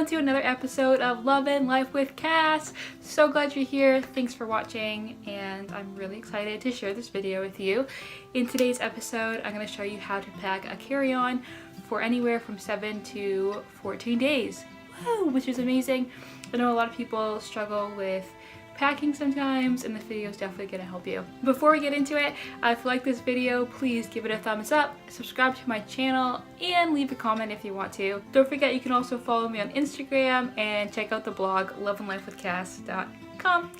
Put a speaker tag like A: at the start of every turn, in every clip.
A: welcome to another episode of Love and Life with Cass. So glad you're here. Thanks for watching, and I'm really excited to share this video with you. In today's episode, I'm going to show you how to pack a carry-on for anywhere from 7 to 14 days. Woo, which is amazing. I know a lot of people struggle with packing sometimes, and this video is definitely going to help you. Before we get into it, if you like this video, please give it a thumbs up, subscribe to my channel, and leave a comment if you want to. Don't forget you can also follow me on Instagram and check out the blog loveandlifewithcass.com.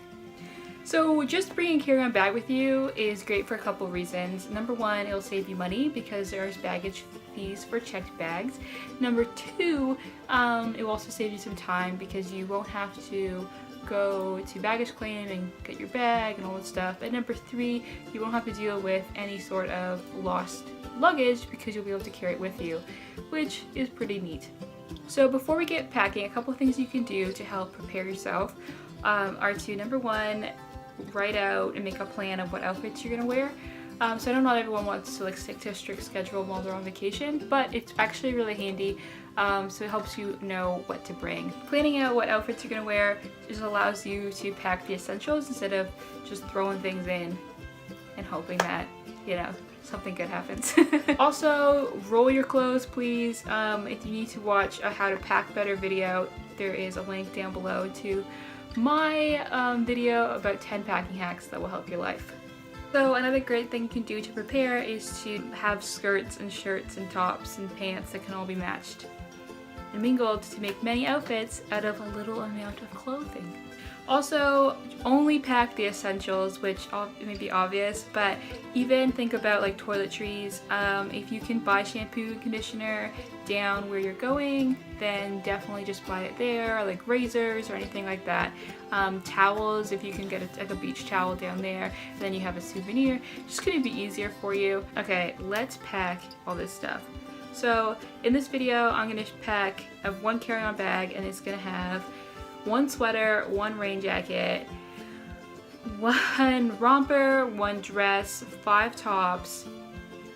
A: So just bringing a carry-on bag with you is great for a couple reasons. Number one, it'll save you money because there's baggage fees for checked bags. Number two, it will also save you some time because you won't have to go to baggage claim and get your bag and all that stuff. And number three, you won't have to deal with any sort of lost luggage because you'll be able to carry it with you, which is pretty neat. So before we get packing, a couple things you can do to help prepare yourself are to, number one, write out and make a plan of what outfits you're gonna wear. So I know not everyone wants to stick to a strict schedule while they're on vacation, but it's actually really handy. So it helps you know what to bring. Planning out what outfits you're gonna wear just allows you to pack the essentials instead of just throwing things in and hoping that, you know, something good happens. Also, roll your clothes, please. If you need to watch a how to pack better video, there is a link down below to my video about 10 packing hacks that will help your life. So another great thing you can do to prepare is to have skirts and shirts and tops and pants that can all be matched and mingled to make many outfits out of a little amount of clothing. Also, only pack the essentials, which may be obvious, but even think about like toiletries. If you can buy shampoo and conditioner down where you're going, then definitely just buy it there, or like razors or anything like that. Towels, if you can get a beach towel down there, then you have a souvenir. Just gonna be easier for you. Okay, let's pack all this stuff. So in this video, I'm gonna pack one carry-on bag, and it's gonna have one sweater, one rain jacket, one romper, one dress, 5 tops,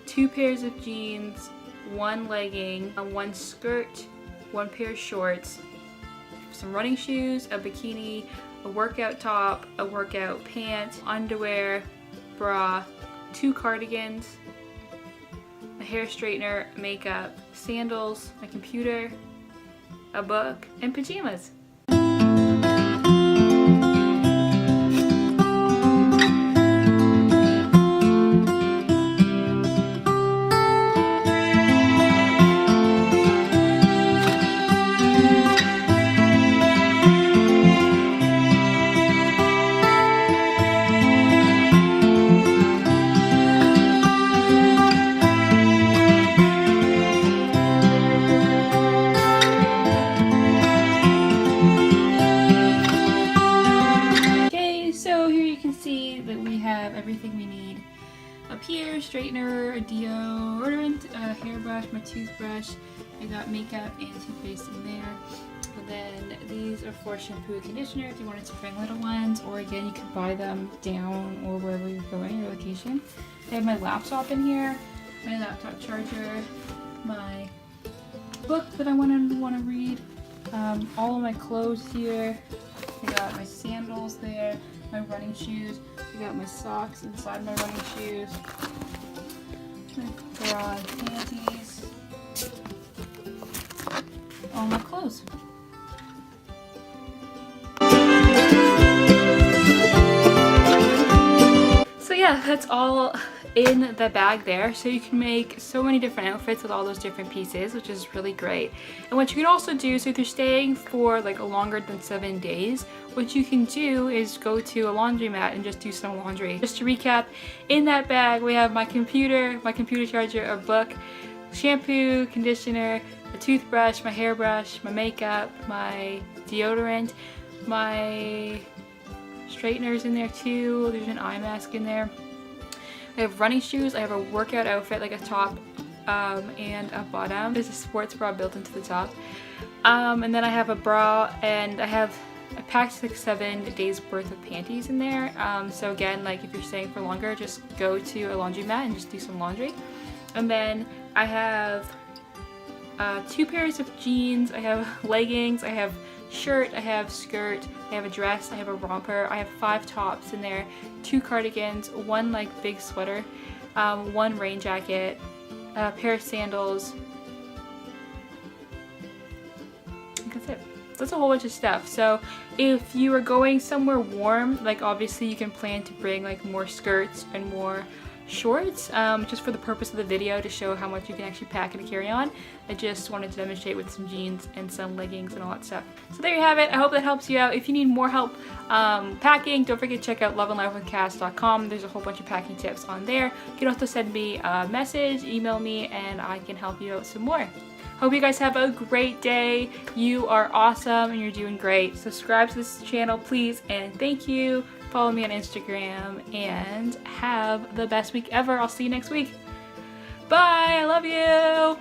A: 2 pairs of jeans, 1 legging, one skirt, 1 pair of shorts, some running shoes, a bikini, a workout top, a workout pant, underwear, bra, 2 cardigans, a hair straightener, makeup, sandals, my computer, a book, and pajamas. Everything we need up here: straightener, a deodorant, a hairbrush, my toothbrush. I got makeup and toothpaste in there. And then these are for shampoo and conditioner if you wanted to bring little ones, or again you can buy them down or wherever you're going, your location. I have my laptop in here, my laptop charger, my book that I want to read, all of my clothes here. I got my sandals there, my running shoes. I got my socks inside my running shoes, my bra and panties, all my clothes. So yeah, that's all in the bag there, so you can make so many different outfits with all those different pieces, which is really great. And what you can also do, so if you're staying for like longer than 7 days, what you can do is go to a laundromat and just do some laundry. Just to recap, in that bag we have my computer charger, a book, shampoo, conditioner, a toothbrush, my hairbrush, my makeup, my deodorant, my straighteners in there too. There's an eye mask in there. I have running shoes. I have a workout outfit, like a top and a bottom. There's a sports bra built into the top. And then I have a bra, and I packed like 7 days worth of panties in there. So again, like if you're staying for longer, just go to a laundromat and just do some laundry. And then I have 2 pairs of jeans, I have leggings, I have shirt, I have skirt, I have a dress, I have a romper, I have 5 tops in there, 2 cardigans, 1 like big sweater, 1 rain jacket, a pair of sandals. I think that's it. That's a whole bunch of stuff. So if you are going somewhere warm, like obviously you can plan to bring like more skirts and more shorts, just for the purpose of the video to show how much you can actually pack in a carry-on. I just wanted to demonstrate with some jeans and some leggings and all that stuff. So there you have it. I hope that helps you out. If you need more help packing, don't forget to check out loveandlifewithcass.com. There's a whole bunch of packing tips on there. You can also send me a message, email me, and I can help you out some more. Hope you guys have a great day. You are awesome and you're doing great. Subscribe to this channel, please, and thank you. Follow me on Instagram and have the best week ever. I'll see you next week. Bye. I love you.